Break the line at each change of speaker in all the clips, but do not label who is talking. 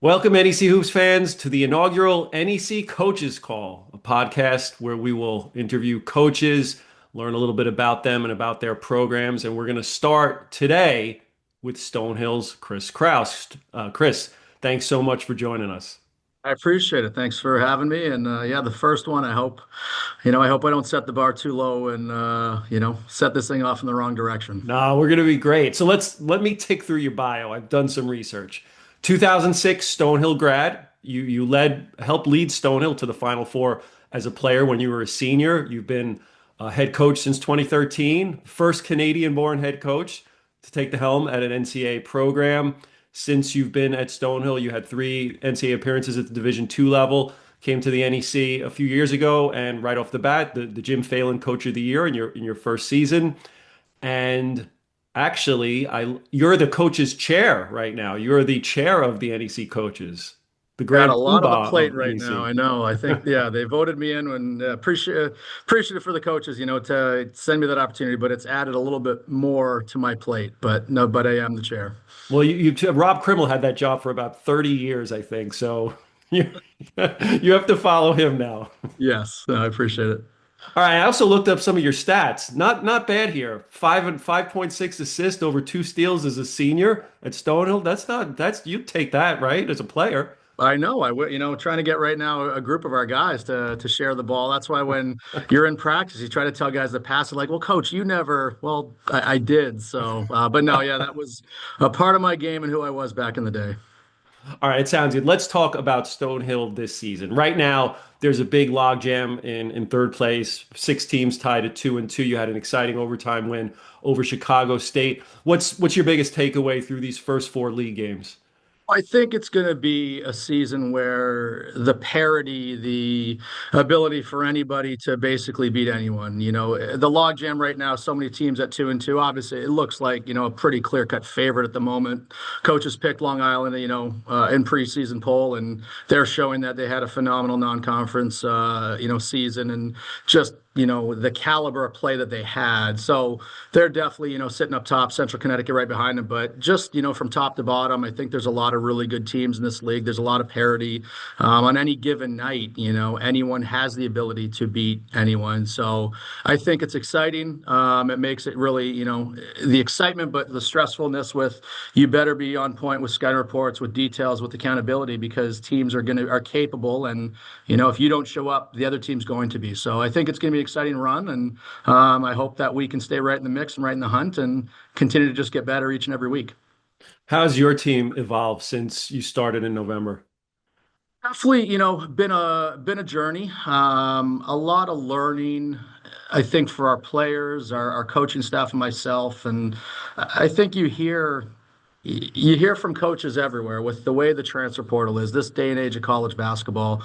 Welcome, NEC Hoops fans, to the inaugural NEC Coaches Call, a podcast where we will interview coaches, learn a little bit about them and about their programs. And we're going to start today with Stonehill's Chris Kraus. Chris, thanks so much for joining us.
I appreciate it. Thanks for having me. And yeah, the first one, I hope I don't set the bar too low and set this thing off in the wrong direction.
No, we're going to be great. So let me tick through your bio. I've done some research. 2006 Stonehill grad. You helped lead Stonehill to the Final Four as a player when you were a senior. You've been a head coach since 2013, first Canadian-born head coach to take the helm at an NCAA program. Since you've been at Stonehill, you had three NCAA appearances at the Division II level. Came to the NEC a few years ago, and right off the bat, the Jim Phelan Coach of the Year in your first season. And actually, you're the coach's chair right now. You're the chair of the NEC coaches, the
Got a
grand
lot on the
poobah
plate
of
right now.
NEC.
I know. I think, yeah, they voted me in and appreciate it for the coaches, to send me that opportunity, but it's added a little bit more to my plate. But no, but I am the chair.
Well, Rob Krimmel had that job for about 30 years, I think. So you, you have to follow him now.
Yes, I appreciate it.
All right. I also looked up some of your stats. Not bad here. 5.6 assists over two steals as a senior at Stonehill. That's you take that, right? As a player.
I know. Trying to get right now a group of our guys to share the ball. That's why when you're in practice, you try to tell guys to pass it. Like, well, coach, you never. Well, I did. So, but no, yeah, that was a part of my game and who I was back in the day.
All right, it sounds good. Let's talk about Stonehill this season. Right now, there's a big logjam in third place. Six teams tied at 2-2. You had an exciting overtime win over Chicago State. What's your biggest takeaway through these first four league games?
I think it's going to be a season where the parity, the ability for anybody to basically beat anyone. The logjam right now, so many teams at 2-2. Obviously, it looks like, a pretty clear-cut favorite at the moment. Coaches picked Long Island, in preseason poll, and they're showing that they had a phenomenal non-conference, season and just the caliber of play that they had. So they're definitely, sitting up top, Central Connecticut right behind them. But just, from top to bottom, I think there's a lot of really good teams in this league. There's a lot of parity on any given night. Anyone has the ability to beat anyone. So I think it's exciting. It makes it really, the excitement, but the stressfulness with you better be on point with scouting reports, with details, with accountability, because teams are capable. And, if you don't show up, the other team's going to be. So I think it's going to be exciting run, and I hope that we can stay right in the mix and right in the hunt and continue to just get better each and every week.
How's your team evolved since you started in November?
Definitely, been a journey. A lot of learning, I think, for our players, our coaching staff, and myself. And I think you hear from coaches everywhere with the way the transfer portal is this day and age of college basketball.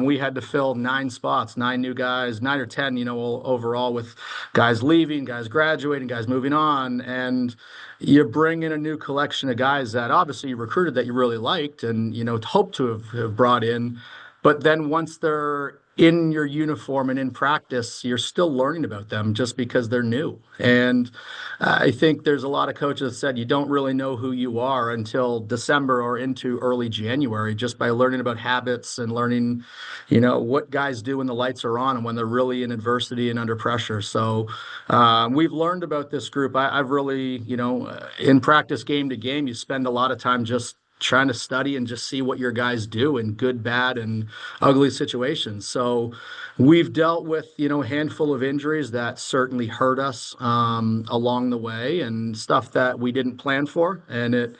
We had to fill 9 spots, 9 new guys, 9 or 10, overall, with guys leaving, guys graduating, guys moving on. And you bring in a new collection of guys that obviously you recruited that you really liked and, hope to have brought in. But then once they're in your uniform and in practice, you're still learning about them just because they're new. And I think there's a lot of coaches that said you don't really know who you are until December or into early January, just by learning about habits and learning, what guys do when the lights are on and when they're really in adversity and under pressure. So we've learned about this group. I've really, in practice, game to game, you spend a lot of time just trying to study and just see what your guys do in good, bad, and ugly situations. So we've dealt with, a handful of injuries that certainly hurt us along the way, and stuff that we didn't plan for. And it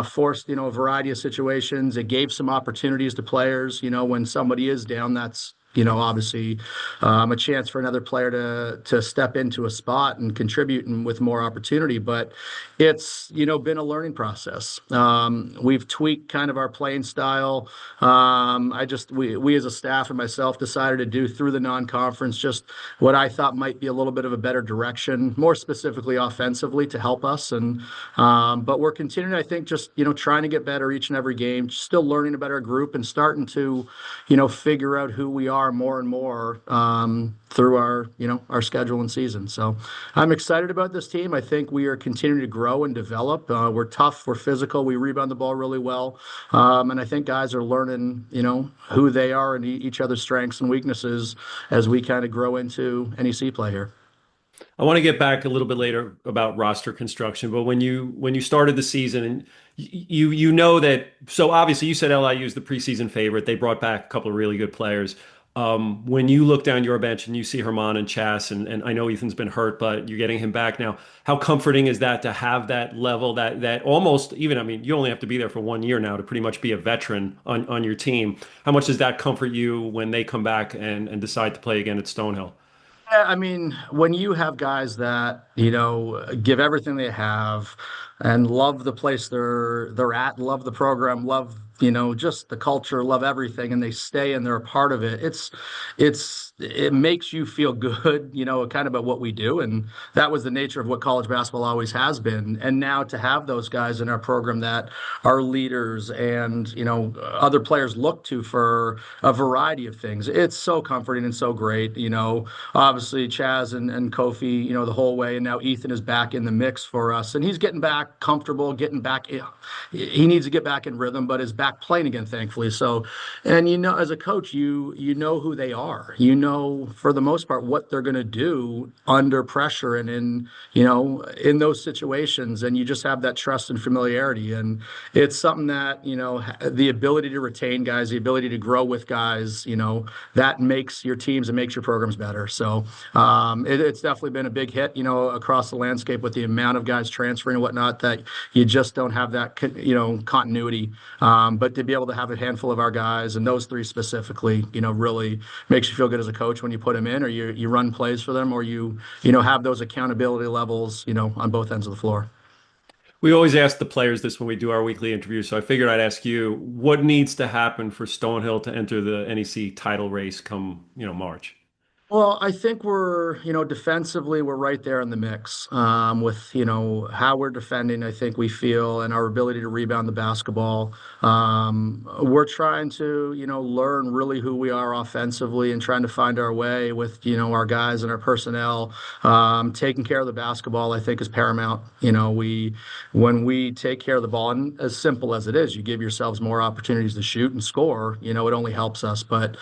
forced, a variety of situations. It gave some opportunities to players, when somebody is down, that's obviously a chance for another player to step into a spot and contribute and with more opportunity. But it's, been a learning process. We've tweaked kind of our playing style. We as a staff and myself decided to do through the non-conference just what I thought might be a little bit of a better direction, more specifically offensively to help us. And but we're continuing, I think, just trying to get better each and every game, still learning about our group and starting to figure out who we are are more and more through our, our schedule and season. So I'm excited about this team. I think we are continuing to grow and develop. We're tough, we're physical, we rebound the ball really well. And I think guys are learning, who they are and each other's strengths and weaknesses as we kind of grow into NEC play here.
I want to get back a little bit later about roster construction, but when you started the season and you know that, so obviously you said LIU is the preseason favorite. They brought back a couple of really good players. When you look down your bench and you see Herman and Chas, and I know Ethan's been hurt, but you're getting him back now. How comforting is that to have that level, that almost even, I mean, you only have to be there for 1 year now to pretty much be a veteran on your team. How much does that comfort you when they come back and decide to play again at Stonehill?
Yeah, I mean, when you have guys that, give everything they have and love the place they're at, love the program, love, just the culture, love everything, and they stay and they're a part of it, it makes you feel good, kind of about what we do. And that was the nature of what college basketball always has been. And now to have those guys in our program that are leaders and, other players look to for a variety of things, it's so comforting and so great, obviously Chaz and Kofi, the whole way. And now Ethan is back in the mix for us and he's getting back comfortable, getting back. He needs to get back in rhythm, but is back playing again, thankfully. So, and as a coach, you know who they are. You know, for the most part, what they're going to do under pressure and in those situations. And you just have that trust and familiarity. And it's something that, the ability to retain guys, the ability to grow with guys, that makes your teams and makes your programs better. So it's definitely been a big hit, across the landscape with the amount of guys transferring and whatnot that you just don't have that, continuity. But to be able to have a handful of our guys and those three specifically, really makes you feel good as a coach when you put them in or you run plays for them or have those accountability levels, on both ends of the floor.
We always ask the players this when we do our weekly interviews, so I figured I'd ask you what needs to happen for Stonehill to enter the NEC title race come, March.
Well, I think we're, defensively, we're right there in the mix with, how we're defending. I think we feel and our ability to rebound the basketball. We're trying to, learn really who we are offensively and trying to find our way with, our guys and our personnel. Taking care of the basketball, I think, is paramount. When we take care of the ball, and as simple as it is, you give yourselves more opportunities to shoot and score, it only helps us. But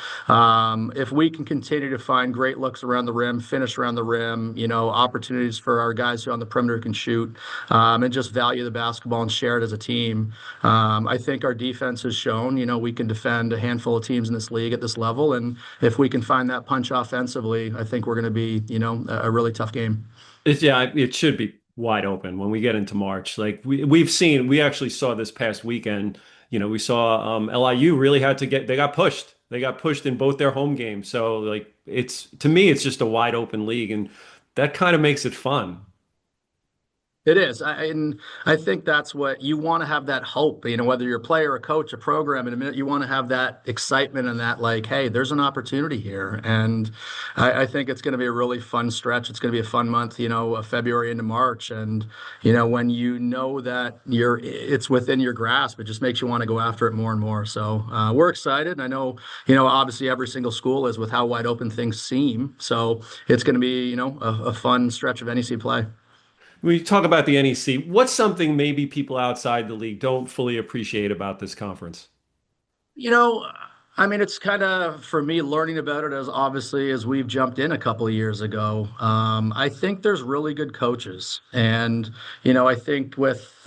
if we can continue to find great looks around the rim, finish around the rim, opportunities for our guys who on the perimeter can shoot, and just value the basketball and share it as a team. I think our defense has shown, we can defend a handful of teams in this league at this level. And if we can find that punch offensively, I think we're going to be, a really tough game.
Yeah, it should be wide open when we get into March. Like we actually saw this past weekend. We saw LIU really had to they got pushed. They got pushed in both their home games. So like to me, it's just a wide open league, and that kind of makes it fun.
It is. And I think that's what you want to have that hope, whether you're a player, a coach, a program, in a minute, you want to have that excitement and that like, hey, there's an opportunity here. And I think it's going to be a really fun stretch. It's going to be a fun month, of February into March. And, when you know that it's within your grasp, it just makes you want to go after it more and more. So we're excited. And I know, obviously every single school is with how wide open things seem. So it's going to be, a fun stretch of NEC play.
When you talk about the NEC, what's something maybe people outside the league don't fully appreciate about this conference?
You know, I mean, it's kind of for me learning about it as obviously as we've jumped in a couple of years ago. I think there's really good coaches, and I think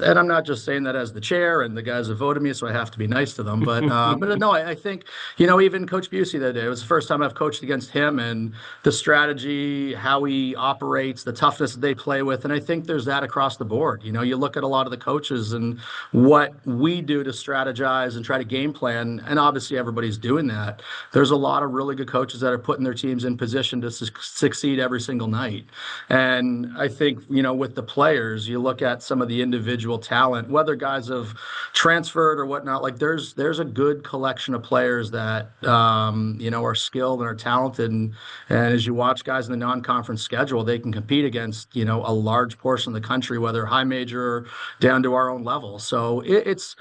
and I'm not just saying that as the chair and the guys that voted me, so I have to be nice to them. But no, I think even Coach Busey that day, it was the first time I've coached against him, and the strategy, how he operates, the toughness that they play with, and I think there's that across the board. You look at a lot of the coaches and what we do to strategize and try to game plan, and obviously everybody's doing that. There's a lot of really good coaches that are putting their teams in position to succeed every single night. And I think, with the players, you look at some of the individual talent, whether guys have transferred or whatnot, like there's a good collection of players that, are skilled and are talented. And as you watch guys in the non-conference schedule, they can compete against, a large portion of the country, whether high major or down to our own level. So it's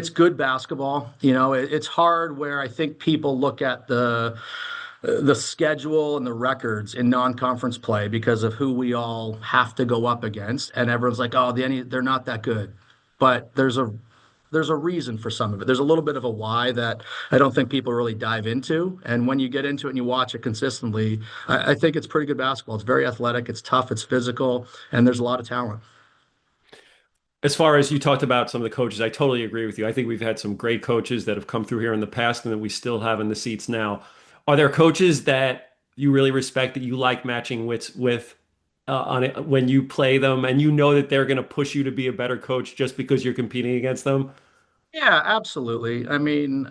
good basketball. It's hard where I think people look at the schedule and the records in non-conference play because of who we all have to go up against. And everyone's like, oh, they're not that good. But there's a reason for some of it. There's a little bit of a why that I don't think people really dive into. And when you get into it and you watch it consistently, I think it's pretty good basketball. It's very athletic, it's tough, it's physical, and there's a lot of talent.
As far as you talked about some of the coaches, I totally agree with you. I think we've had some great coaches that have come through here in the past and that we still have in the seats now. Are there coaches that you really respect that you like matching with on it when you play them and you know that they're going to push you to be a better coach just because you're competing against them?
Yeah, absolutely. I mean,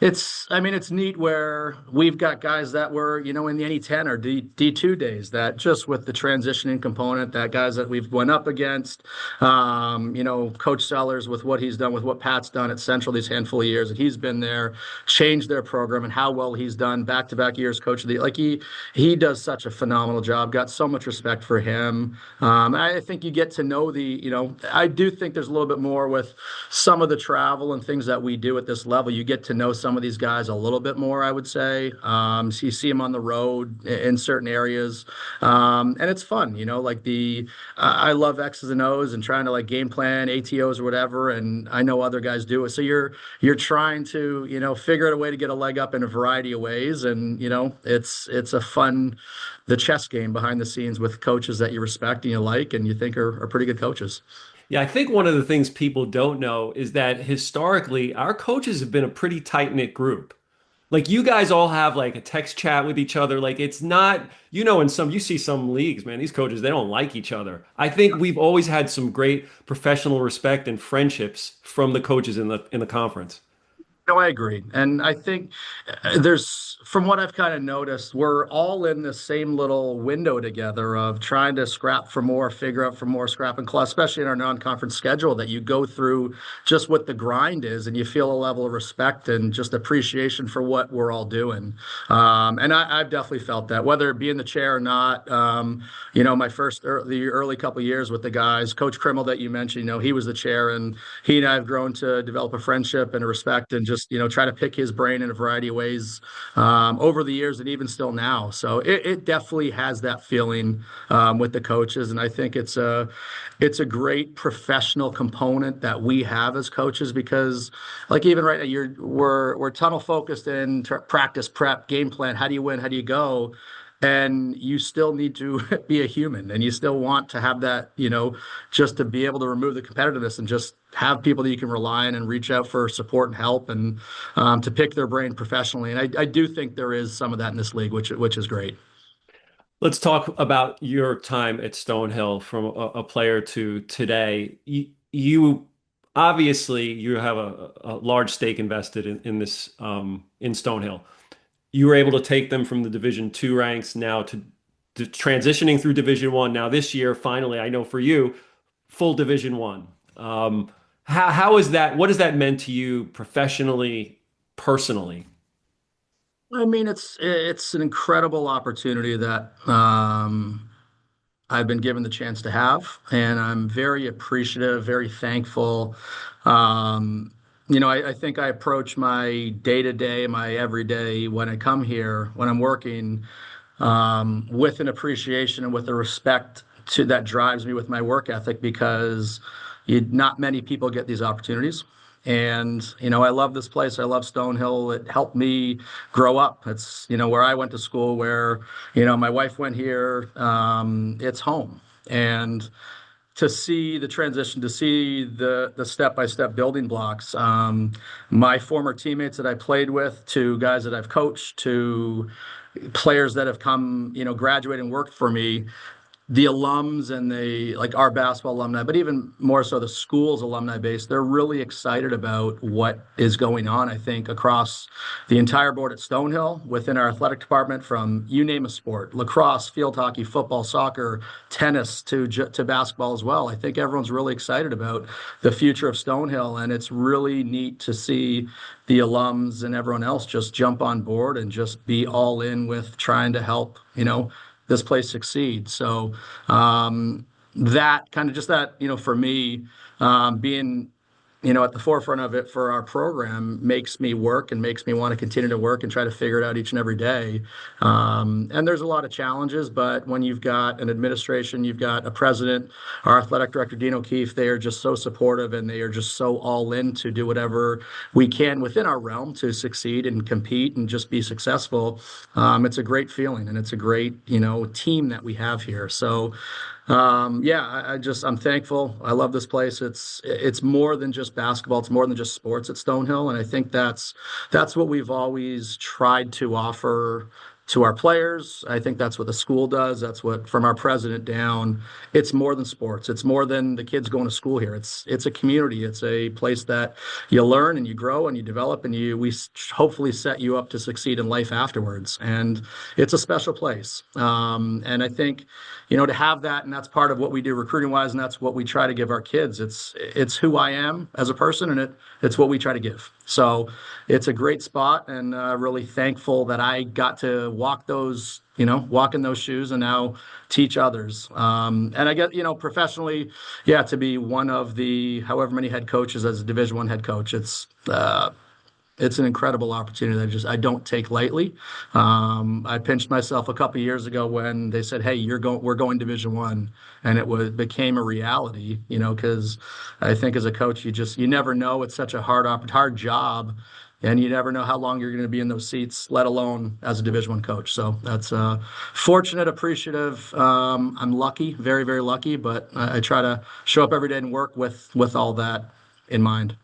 it's neat where we've got guys that were, in the NE10 or D2 days that just with the transitioning component, that guys that we've went up against, Coach Sellers with what he's done, with what Pat's done at Central these handful of years, and he's been there, changed their program and how well he's done back-to-back years, coach of the, like he does such a phenomenal job, got so much respect for him. I think you get to know I do think there's a little bit more with some of the travel and things that we do at this level. You get to know some of these guys a little bit more, I would say. So you see them on the road in certain areas, and it's fun. I love X's and O's and trying to like game plan ATOs or whatever, and I know other guys do it. So you're trying to figure out a way to get a leg up in a variety of ways, and it's a fun the chess game behind the scenes with coaches that you respect and you like and you think are pretty good coaches.
Yeah, I think one of the things people don't know is that historically, our coaches have been a pretty tight-knit group. Like you guys all have like a text chat with each other. Like it's not, you see some leagues, man, these coaches, they don't like each other. I think we've always had some great professional respect and friendships from the coaches in the conference.
No, I agree. And I think from what I've kind of noticed, we're all in the same little window together of trying to scrap for more, figure out for more, scrap and claw, especially in our non-conference schedule that you go through just what the grind is and you feel a level of respect and just appreciation for what we're all doing. And I've definitely felt that, whether it be in the chair or not. The early couple of years with the guys, Coach Krimmel that you mentioned, he was the chair and he and I have grown to develop a friendship and a respect and just try to pick his brain in a variety of ways over the years and even still now. So it definitely has that feeling with the coaches, and I think it's a great professional component that we have as coaches because, like even right now, we're tunnel focused in practice, prep, game plan. How do you win? How do you go? And you still need to be a human and you still want to have that, just to be able to remove the competitiveness and just have people that you can rely on and reach out for support and help and to pick their brain professionally. And I do think there is some of that in this league, which is great.
Let's talk about your time at Stonehill from a player to today. You obviously you have a large stake invested in this in Stonehill. You were able to take them from the Division 2 ranks now to transitioning through Division 1. Now this year, finally, I know for you, full Division 1. How is that? What has that meant to you professionally, personally?
I mean, it's an incredible opportunity that I've been given the chance to have, and I'm very appreciative, very thankful. I think I approach my day to day, my everyday when I come here, when I'm working, with an appreciation and with a respect to that drives me with my work ethic because not many people get these opportunities. And, I love this place. I love Stonehill. It helped me grow up. It's, where I went to school, where, my wife went here. It's home. And to see the transition, to see the step-by-step building blocks, my former teammates that I played with, to guys that I've coached, to players that have come, graduate and worked for me, the alums and like our basketball alumni, but even more so the school's alumni base, they're really excited about what is going on, I think, across the entire board at Stonehill, within our athletic department, from you name a sport, lacrosse, field hockey, football, soccer, tennis to basketball as well. I think everyone's really excited about the future of Stonehill, and it's really neat to see the alums and everyone else just jump on board and just be all in with trying to help, this place succeed. So that kind of just that, for me, being at the forefront of it for our program makes me work and makes me want to continue to work and try to figure it out each and every day. And there's a lot of challenges, but when you've got an administration, you've got a president, our athletic director, Dean O'Keefe, they are just so supportive and they are just so all in to do whatever we can within our realm to succeed and compete and just be successful. It's a great feeling and it's a great, team that we have here. So, yeah, I'm thankful. I love this place. It's more than just basketball. It's more than just sports at Stonehill, and I think that's what we've always tried to offer to our players. I think that's what the school does. That's what from our president down. It's more than sports. It's more than the kids going to school here. It's a community. It's a place that you learn and you grow and you develop and we hopefully set you up to succeed in life afterwards. And it's a special place. And I think to have that, and that's part of what we do recruiting wise, and that's what we try to give our kids. It's who I am as a person, and it's what we try to give. So it's a great spot, and really thankful that I got to walk in those shoes, and now teach others. And I get, professionally, yeah, to be one of the however many head coaches as a Division I head coach. It's an incredible opportunity that I don't take lightly. I pinched myself a couple of years ago when they said, "Hey, we're going Division I," and became a reality. Because I think as a coach, you never know. It's such a hard job, and you never know how long you're going to be in those seats, let alone as a Division I coach. So that's fortunate, appreciative. I'm lucky, very very lucky, but I try to show up every day and work with all that in mind.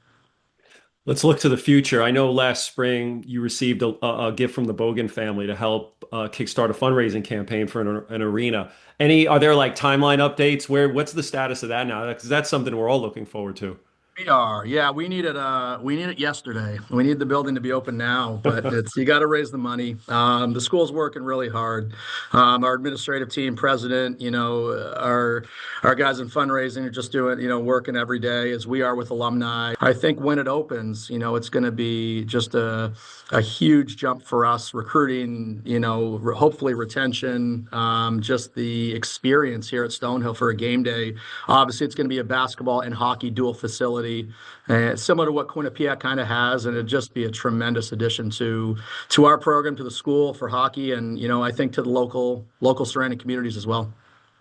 Let's look to the future. I know last spring you received a gift from the Bogan family to help kickstart a fundraising campaign for an arena. Are there like timeline updates? What's the status of that now? Because that's something we're all looking forward to.
We are. Yeah, we need it yesterday. We need the building to be open now, but it's you got to raise the money. The school's working really hard. Our administrative team, president, our guys in fundraising are just doing, working every day as we are with alumni. I think when it opens, it's going to be just a huge jump for us recruiting, hopefully retention, just the experience here at Stonehill for a game day. Obviously, it's going to be a basketball and hockey dual facility, similar to what Quinnipiac kind of has, and it'd just be a tremendous addition to our program, to the school for hockey, and I think to the local surrounding communities as well.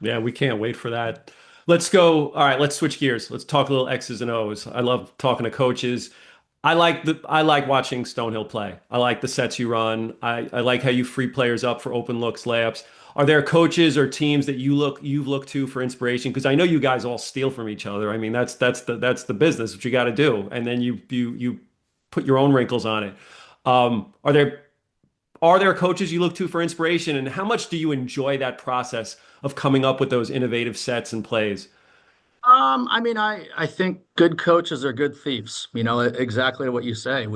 Yeah, we can't wait for that. Let's go. All right, let's switch gears. Let's talk a little X's and O's. I love talking to coaches. I like watching Stonehill play. I like the sets you run. I like how you free players up for open looks, layups. Are there coaches or teams that you've looked to for inspiration? Because I know you guys all steal from each other. I mean, that's the business, what you got to do. And then you put your own wrinkles on it. Are there coaches you look to for inspiration, and how much do you enjoy that process of coming up with those innovative sets and plays?
I mean, I think good coaches are good thieves. Exactly what you say.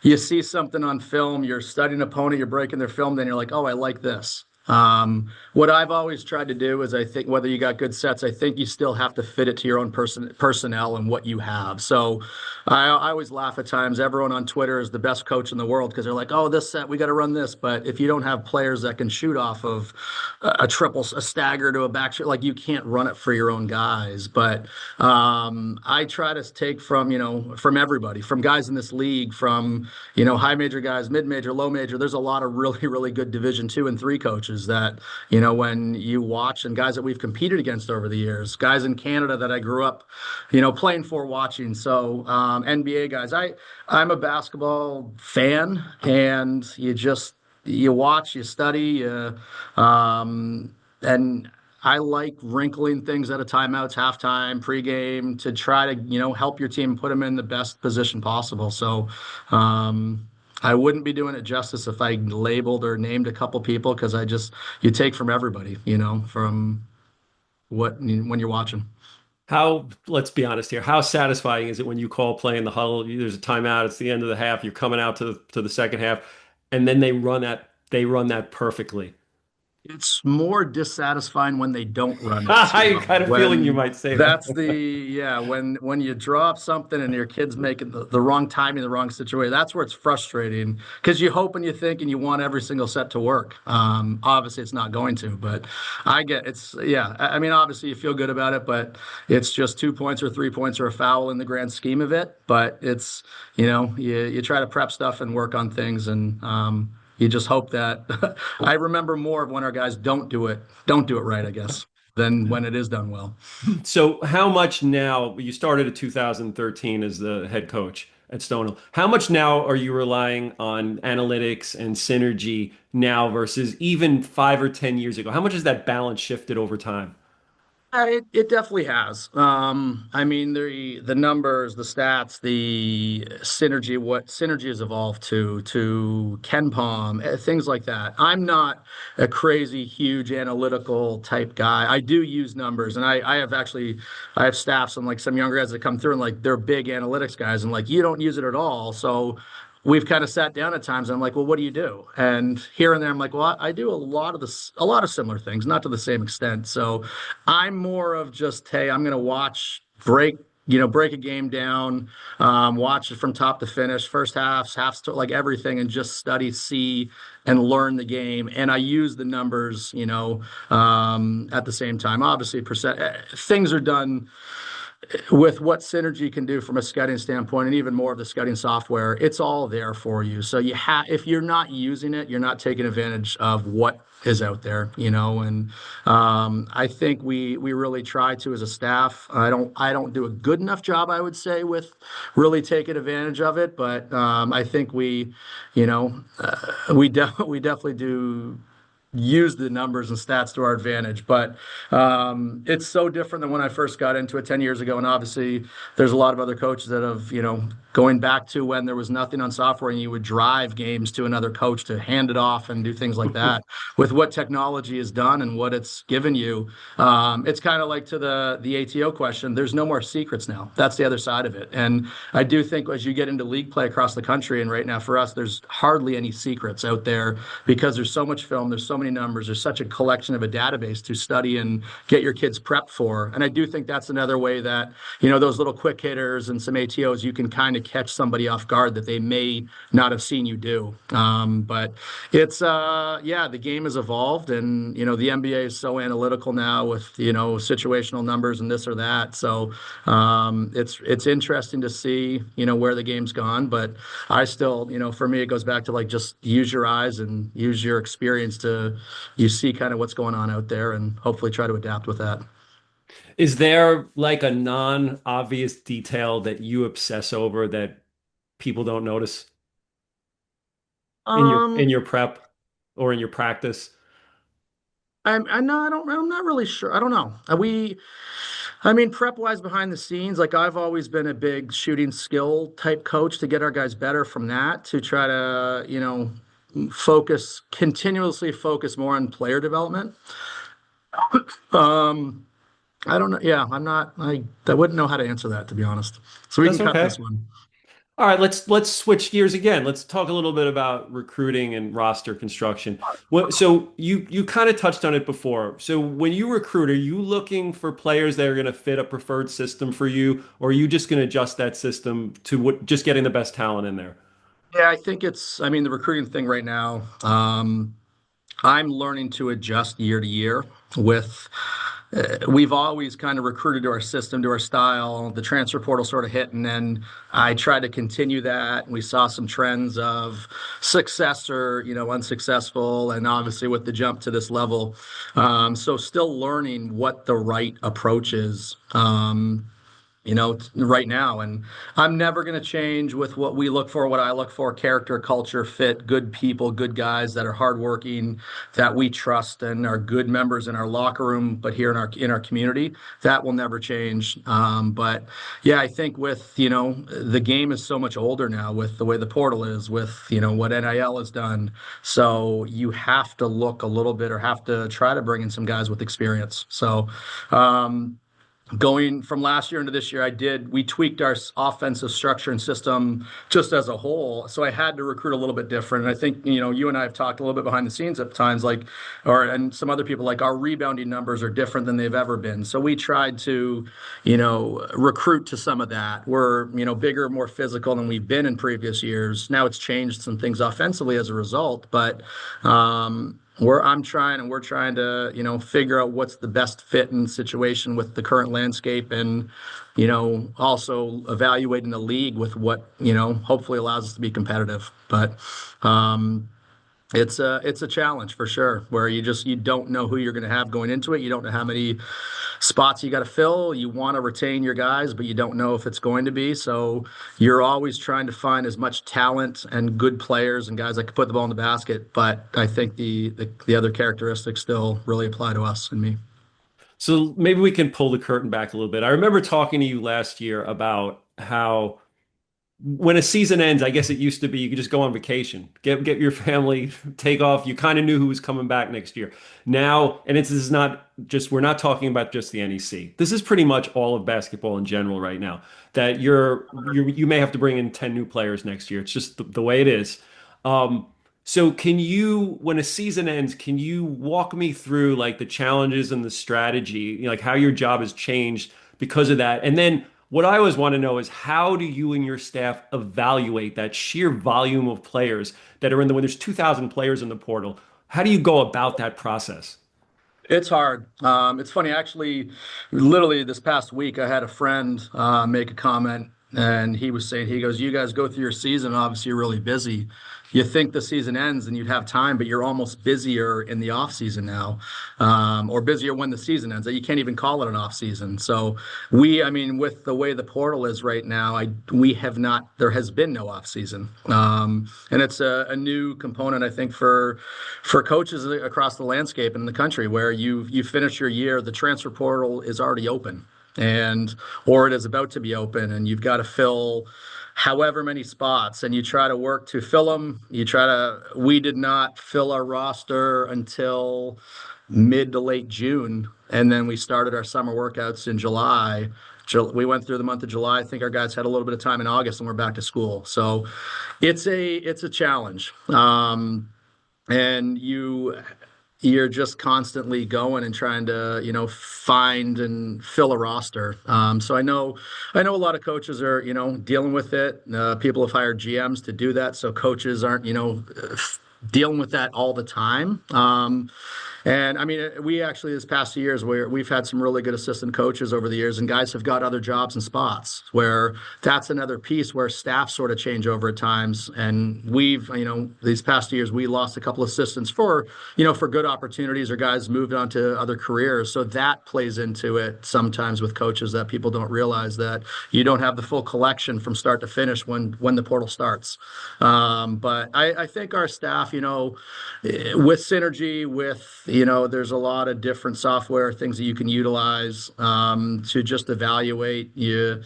You see something on film, you're studying an opponent, you're breaking their film, then you're like, oh, I like this. What I've always tried to do is I think whether you got good sets, I think you still have to fit it to your own personnel and what you have. So I always laugh at times. Everyone on Twitter is the best coach in the world because they're like, oh, this set, we got to run this. But if you don't have players that can shoot off of a triple, a stagger to a back shot, like you can't run it for your own guys. But I try to take from everybody, from guys in this league, from high major guys, mid major, low major. There's a lot of really really good Division II and III coaches that when you watch, and guys that we've competed against over the years, guys in Canada that I grew up playing for, watching. So NBA guys, I'm a basketball fan, and you watch, you study, and I like wrinkling things at a timeouts, halftime, pregame to try to, help your team put them in the best position possible. So, I wouldn't be doing it justice if I labeled or named a couple people because you take from everybody, from when you're watching.
Let's be honest here, how satisfying is it when you call play in the huddle, there's a timeout, it's the end of the half, you're coming out to the second half, and then they run that perfectly.
It's more dissatisfying when they don't run it too
I
well.
kind of feeling you
When
might say that.
that's the yeah, when you draw up something and your kid's making the wrong timing, the wrong situation, that's where it's frustrating because you hope and you think and you want every single set to work. Obviously it's not going to, but I get it's yeah. I mean, obviously you feel good about it, but it's just 2 points or 3 points or a foul in the grand scheme of it. But it's you try to prep stuff and work on things and you just hope that I remember more of when our guys don't do it right, I guess, than when it is done well.
So how much now, you started in 2013 as the head coach at Stonehill. How much now are you relying on analytics and synergy now versus even 5 or 10 years ago? How much has that balance shifted over time?
It definitely has. I mean, the numbers, the stats, the synergy, what synergy has evolved to Ken Palm, things like that. I'm not a crazy, huge analytical type guy. I do use numbers, and I have staffs and like some younger guys that come through and like they're big analytics guys, and like you don't use it at all. So we've kind of sat down at times and I'm like, well, what do you do? And here and there, I'm like, well, I do a lot of similar things, not to the same extent. So I'm more of just, hey, I'm going to break a game down, watch it from top to finish, first halves, to like everything, and just study, see, and learn the game. And I use the numbers, at the same time. Obviously, things are done with what Synergy can do from a scouting standpoint and even more of the scouting software, it's all there for you. So if you're not using it, you're not taking advantage of what is out there, and I think we really try to as a staff. I don't do a good enough job, I would say, with really taking advantage of it, but I think we definitely do use the numbers and stats to our advantage. But it's so different than when I first got into it 10 years ago. And obviously, there's a lot of other coaches that have, going back to when there was nothing on software and you would drive games to another coach to hand it off and do things like that. With what technology has done and what it's given you, it's kind of like to the ATO question. There's no more secrets now. That's the other side of it. And I do think as you get into league play across the country, and right now for us, there's hardly any secrets out there because there's so much film, there's so many numbers, there's such a collection of a database to study and get your kids prepped for. And I do think that's another way that, those little quick hitters and some ATOs, you can kind of catch somebody off guard that they may not have seen you do. But it's, yeah, the game has evolved and, the NBA is so analytical now with, situational numbers and this or that. So it's interesting to see, where the game's gone. But I still, for me, it goes back to like just use your eyes and use your experience to you see kind of what's going on out there and hopefully try to adapt with that.
Is there like a non-obvious detail that you obsess over that people don't notice in your
Um,
prep or in your practice?
I no, I'm not really sure. I don't know. I mean, prep wise behind the scenes, like I've always been a big shooting skill type coach to get our guys better from that to try to, continuously focus more on player development. Um, I don't know. Yeah, I wouldn't know how to answer that to be honest. So we can
That's
cut
okay.
this one.
All right, let's switch gears again. Let's talk a little bit about recruiting and roster construction. So you kind of touched on it before. So when you recruit, are you looking for players that are going to fit a preferred system for you, or are you just going to adjust that system to just getting the best talent in there?
Yeah, I mean, the recruiting thing right now, I'm learning to adjust year to year with we've always kind of recruited to our system, to our style. The transfer portal sort of hit, and then I tried to continue that. And we saw some trends of success or unsuccessful, and obviously with the jump to this level, so still learning what the right approach is. Right now. And I'm never going to change with what we look for, what I look for, character, culture, fit, good people, good guys that are hardworking, that we trust and are good members in our locker room, but here in our community, that will never change. But yeah, I think with, the game is so much older now with the way the portal is, with, what NIL has done. So you have to look a little bit or have to try to bring in some guys with experience. So, going from last year into this year, we tweaked our offensive structure and system just as a whole. So I had to recruit a little bit different. And I think, you and I have talked a little bit behind the scenes at times, and some other people, like our rebounding numbers are different than they've ever been. So we tried to, recruit to some of that. We're, bigger, more physical than we've been in previous years. Now it's changed some things offensively as a result, but, we're trying to, figure out what's the best fit and situation with the current landscape and, also evaluating the league with what, hopefully allows us to be competitive. But it's a challenge for sure, where you don't know who you're going to have going into it. You don't know how many spots you got to fill. You want to retain your guys, but you don't know if it's going to be. So you're always trying to find as much talent and good players and guys that can put the ball in the basket. But I think the other characteristics still really apply to us and me.
So maybe we can pull the curtain back a little bit. I remember talking to you last year about how when a season ends, I guess it used to be you could just go on vacation, get your family, take off. You kind of knew who was coming back next year. Now, and this is not just we're not talking about just the NEC. This is pretty much all of basketball in general right now. That you may have to bring in 10 new players next year. It's just the way it is. Um, so can you, when a season ends, can you walk me through like the challenges and the strategy, like how your job has changed because of that? And then what I always want to know is how do you and your staff evaluate that sheer volume of players that are when there's 2,000 players in the portal? How do you go about that process?
It's hard. It's funny, actually, literally this past week, I had a friend make a comment, and he was saying, he goes, "You guys go through your season, obviously you're really busy. You think the season ends and you'd have time, but you're almost busier in the off season now, or busier when the season ends. You can't even call it an off season." So I mean, with the way the portal is right now, we have not, there has been no off season, and it's a new component, I think, for coaches across the landscape in the country, where you finish your year, the transfer portal is already open, and or it is about to be open, and you've got to fill however many spots, and you try to work to fill them. We did not fill our roster until mid to late June, and then we started our summer workouts in July. We went through the month of July. I think our guys had a little bit of time in August, and we're back to school. So it's a challenge. And you're just constantly going and trying to, find and fill a roster. So I know a lot of coaches are, dealing with it. People have hired GMs to do that, so coaches aren't, dealing with that all the time. And I mean, we actually, this past 2 years, we've had some really good assistant coaches over the years, and guys have got other jobs and spots where that's another piece where staff sort of change over at times. And these past 2 years, we lost a couple assistants for good opportunities, or guys moved on to other careers. So that plays into it sometimes with coaches, that people don't realize that you don't have the full collection from start to finish when the portal starts. But I think our staff, with synergy, there's a lot of different software things that you can utilize to just evaluate. You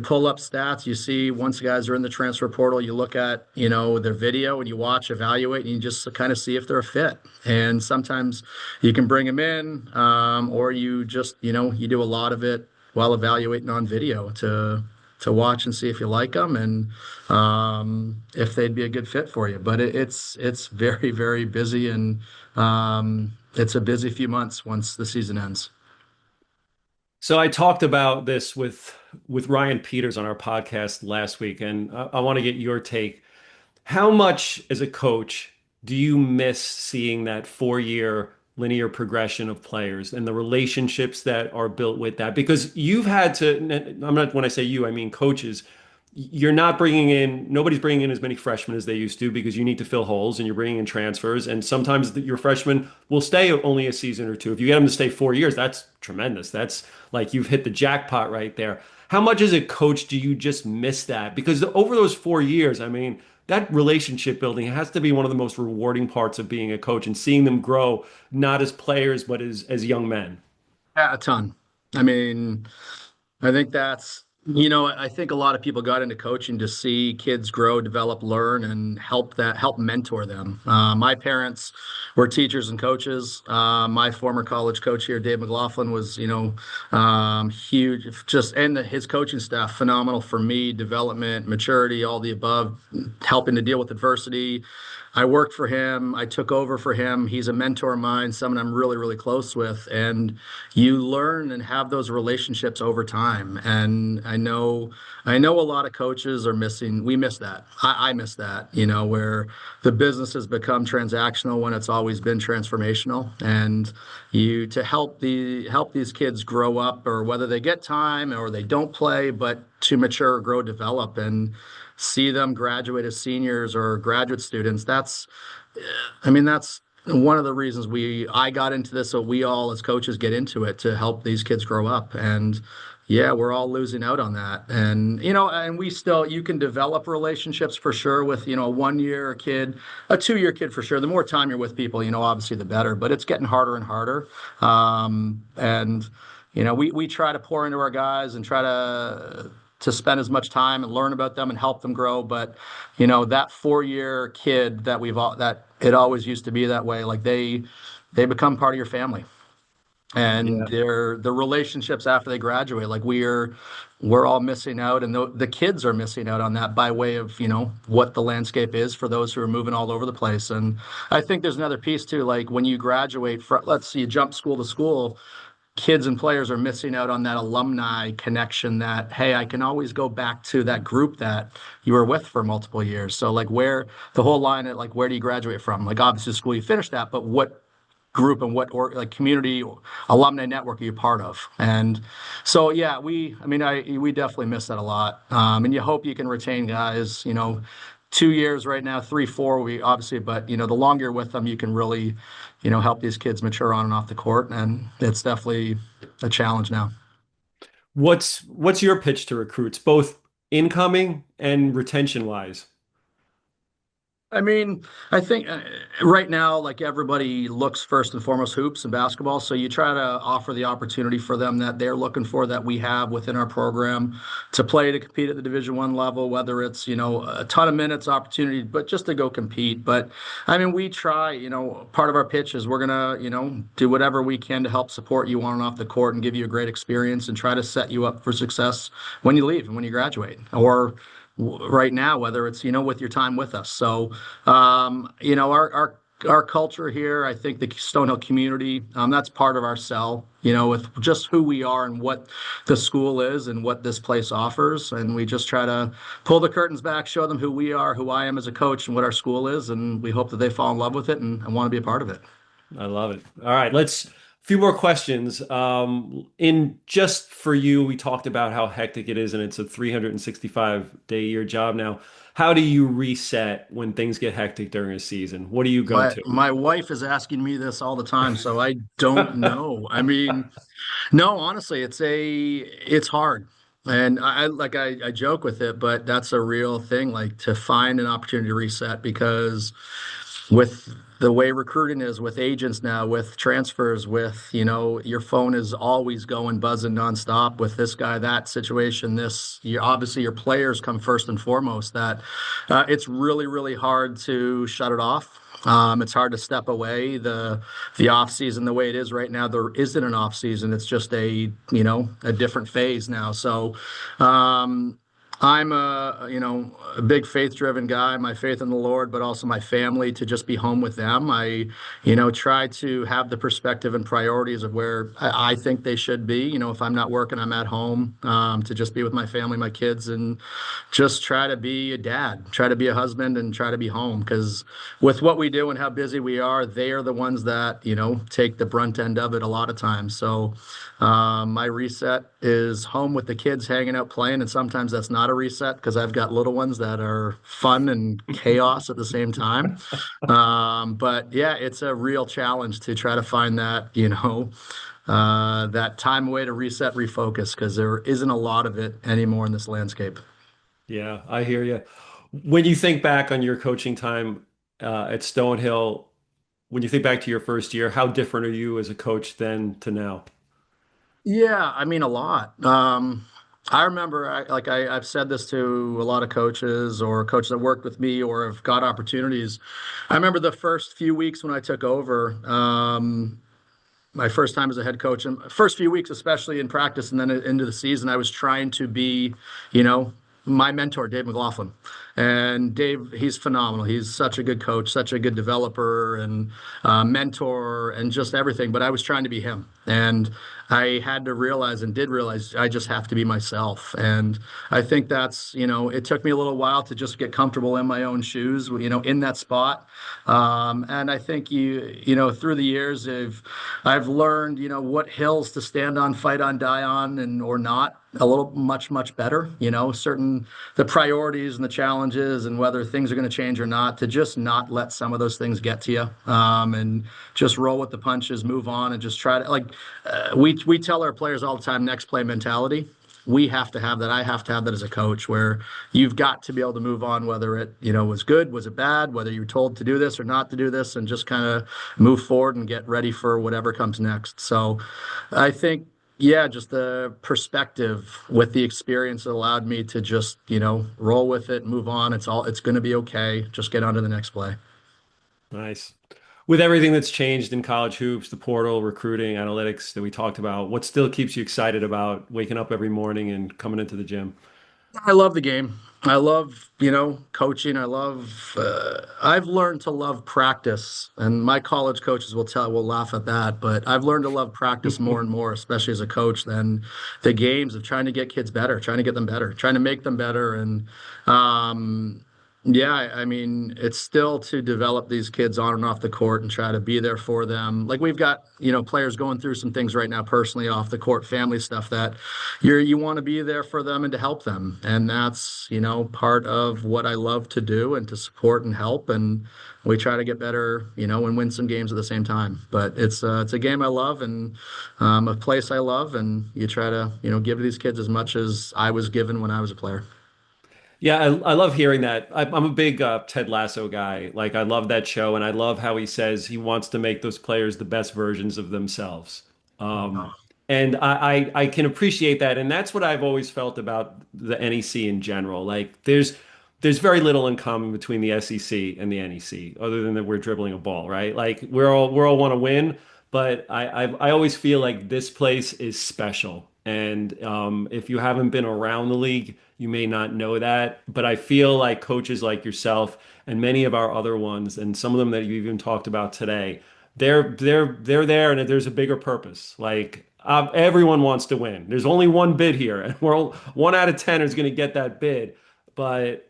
pull up stats. You see once guys are in the transfer portal, you look at their video and you watch, evaluate, and you just kind of see if they're a fit. And sometimes you can bring them in, or you just you do a lot of it while evaluating on video to watch and see if you like them and if they'd be a good fit for you. But it's very, very busy, and it's a busy few months once the season ends.
So I talked about this with Ryan Peters on our podcast last week, and I want to get your take. How much, as a coach, do you miss seeing that 4 year linear progression of players and the relationships that are built with that? Because you've had to, I'm not, when I say you, I mean coaches, you're not bringing in, nobody's bringing in as many freshmen as they used to because you need to fill holes and you're bringing in transfers. And sometimes your freshmen will stay only a season or two. If you get them to stay 4 years, that's tremendous. That's like you've hit the jackpot right there. How much as a coach do you just miss that? Because over those 4 years, I mean, that relationship building has to be one of the most rewarding parts of being a coach and seeing them grow, not as players, but as young men.
Yeah, a ton. I mean, I think I think a lot of people got into coaching to see kids grow, develop, learn, and help mentor them. My parents were teachers and coaches. My former college coach here, Dave McLaughlin, was, huge, and his coaching staff, phenomenal for me, development, maturity, all the above, helping to deal with adversity. I worked for him. I took over for him. He's a mentor of mine, someone I'm really, really close with. And you learn and have those relationships over time. And I know a lot of coaches are missing. We miss that. I miss that, where the business has become transactional when it's always been transformational. And you to help these kids grow up, or whether they get time or they don't play, but to mature, grow, develop, and see them graduate as seniors or graduate students. That's one of the reasons I got into this, so we all as coaches get into it to help these kids grow up. And yeah, we're all losing out on that. And you can develop relationships for sure with, a 1 year kid, a 2 year kid for sure. The more time you're with people, obviously the better, but it's getting harder and harder. And we try to pour into our guys and try to spend as much time and learn about them and help them grow. But that 4 year kid that it always used to be that way. Like they become part of your family, and
Yeah.
the relationships after they graduate. Like we're all missing out, and the kids are missing out on that by way of what the landscape is for those who are moving all over the place. And I think there's another piece too. Like when you graduate, let's see, you jump school to school, kids and players are missing out on that alumni connection that, hey, I can always go back to that group that you were with for multiple years. So like where the whole line at, like, where do you graduate from? Like obviously school you finished at, but what group and like community alumni network are you part of? And so yeah, we definitely miss that a lot. And you hope you can retain guys, 2 years right now, three, four, we obviously, but the longer you're with them, you can really, help these kids mature on and off the court. And it's definitely a challenge now.
What's your pitch to recruits, both incoming and retention wise?
I mean, I think right now, like everybody looks first and foremost hoops and basketball. So you try to offer the opportunity for them that they're looking for, that we have within our program, to play, to compete at the Division 1 level, whether it's, a ton of minutes opportunity, but just to go compete. But I mean, we try, part of our pitch is we're gonna, do whatever we can to help support you on and off the court and give you a great experience and try to set you up for success when you leave and when you graduate, or right now, whether it's, with your time with us. So, our culture here, I think the Stonehill community, that's part of our sell, with just who we are and what the school is and what this place offers. And we just try to pull the curtains back, show them who we are, who I am as a coach, and what our school is. And we hope that they fall in love with it and want to be a part of it.
I love it. All right, let's a few more questions. In just for you, we talked about how hectic it is, and it's a 365-day year job now. How do you reset when things get hectic during a season? What do you go
My
to?
my wife is asking me this all the time, so I don't know. I mean, no, honestly, it's hard. And I joke with it, but that's a real thing, like to find an opportunity to reset, because with the way recruiting is, with agents now, with transfers, with, your phone is always going buzzing nonstop with this guy, that situation, obviously your players come first and foremost, that it's really, really hard to shut it off. It's hard to step away. The off season, the way it is right now, there isn't an off season. It's just a different phase now. So, I'm a big faith driven guy, my faith in the Lord, but also my family, to just be home with them. I, try to have the perspective and priorities of where I think they should be. If I'm not working, I'm at home, to just be with my family, my kids, and just try to be a dad, try to be a husband, and try to be home. Because with what we do and how busy we are, they are the ones that, take the brunt end of it a lot of times. So, my reset is home with the kids hanging out playing, and sometimes that's not a reset because I've got little ones that are fun and chaos at the same time. But yeah, it's a real challenge to try to find that, that time away to reset, refocus, because there isn't a lot of it anymore in this landscape.
Yeah, I hear you. When you think back on your coaching time at Stonehill, when you think back to your first year, how different are you as a coach then to now?
Yeah, I mean, a lot. I remember, I've said this to a lot of coaches or coaches that worked with me or have got opportunities. I remember the first few weeks when I took over, my first time as a head coach, and first few weeks, especially in practice and then into the season, I was trying to be, you know, my mentor, Dave McLaughlin. And Dave, he's phenomenal. He's such a good coach, such a good developer and mentor and just everything. But I was trying to be him. And I had to realize and did realize I just have to be myself. And I think that's, it took me a little while to just get comfortable in my own shoes, in that spot. And I think through the years, I've learned, what hills to stand on, fight on, die on, and or not a little much better. Certain the priorities and the challenges and whether things are going to change or not, to just not let some of those things get to you, and just roll with the punches, move on, and just try to we tell our players all the time, next play mentality. We have to have that. I have to have that as a coach, where you've got to be able to move on, whether it, was good, was it bad, whether you were told to do this or not to do this, and just kind of move forward and get ready for whatever comes next. So I think, yeah, just the perspective with the experience that allowed me to just, roll with it, move on. It's going to be okay. Just get on to the next play.
Nice. With everything that's changed in college hoops, the portal, recruiting, analytics that we talked about, what still keeps you excited about waking up every morning and coming into the gym?
I love the game. I love, coaching. I've learned to love practice, and my college coaches will laugh at that, but I've learned to love practice more and more, especially as a coach, than the games of trying to get kids better, trying to get them better, trying to make them better. And, yeah, I mean, it's still to develop these kids on and off the court and try to be there for them. Like we've got, players going through some things right now personally off the court, family stuff that you want to be there for them and to help them. And that's, part of what I love to do and to support and help. And we try to get better, and win some games at the same time. But it's a game I love and a place I love. And you try to, give these kids as much as I was given when I was a player.
Yeah, I love hearing that. I'm a big Ted Lasso guy. Like, I love that show, and I love how he says he wants to make those players the best versions of themselves. Um, and I can appreciate that, and that's what I've always felt about the NEC in general. Like, there's very little in common between the SEC and the NEC, other than that we're dribbling a ball, right? Like, we're all want to win, but I always feel like this place is special. And if you haven't been around the league, you may not know that, but I feel like coaches like yourself and many of our other ones, and some of them that you even talked about today, they're there, and there's a bigger purpose. Like everyone wants to win. There's only one bid here, and we're all, 1 out of 10 is going to get that bid. But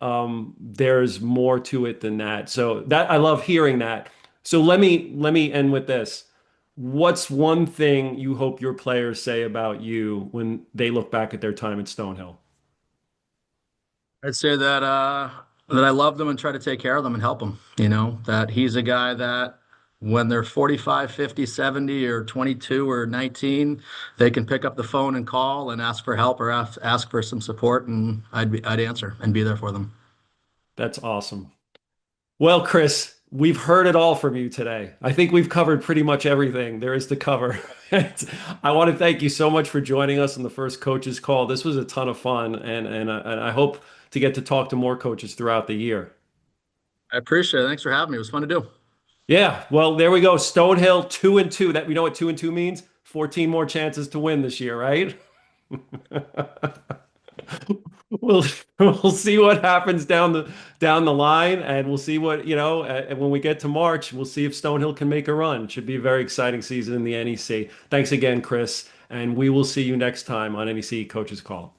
there's more to it than that. So that I love hearing that. So let me end with this. What's one thing you hope your players say about you when they look back at their time at Stonehill?
I'd say that I love them and try to take care of them and help them. That he's a guy that when they're 45, 50, 70, or 22 or 19, they can pick up the phone and call and ask for help or ask for some support, and I'd answer and be there for them.
That's awesome. Well, Chris, we've heard it all from you today. I think we've covered pretty much everything there is to cover. I want to thank you so much for joining us on the first coaches call. This was a ton of fun, and I hope to get to talk to more coaches throughout the year.
I appreciate it. Thanks for having me. It was fun to do.
Yeah, well, there we go. Stonehill 2-2. That we know what 2-2 means? 14 more chances to win this year, right? We'll we'll see what happens down the line, and we'll see what, when we get to March, we'll see if Stonehill can make a run. It should be a very exciting season in the NEC. Thanks again, Chris, and we will see you next time on NEC Coaches Call.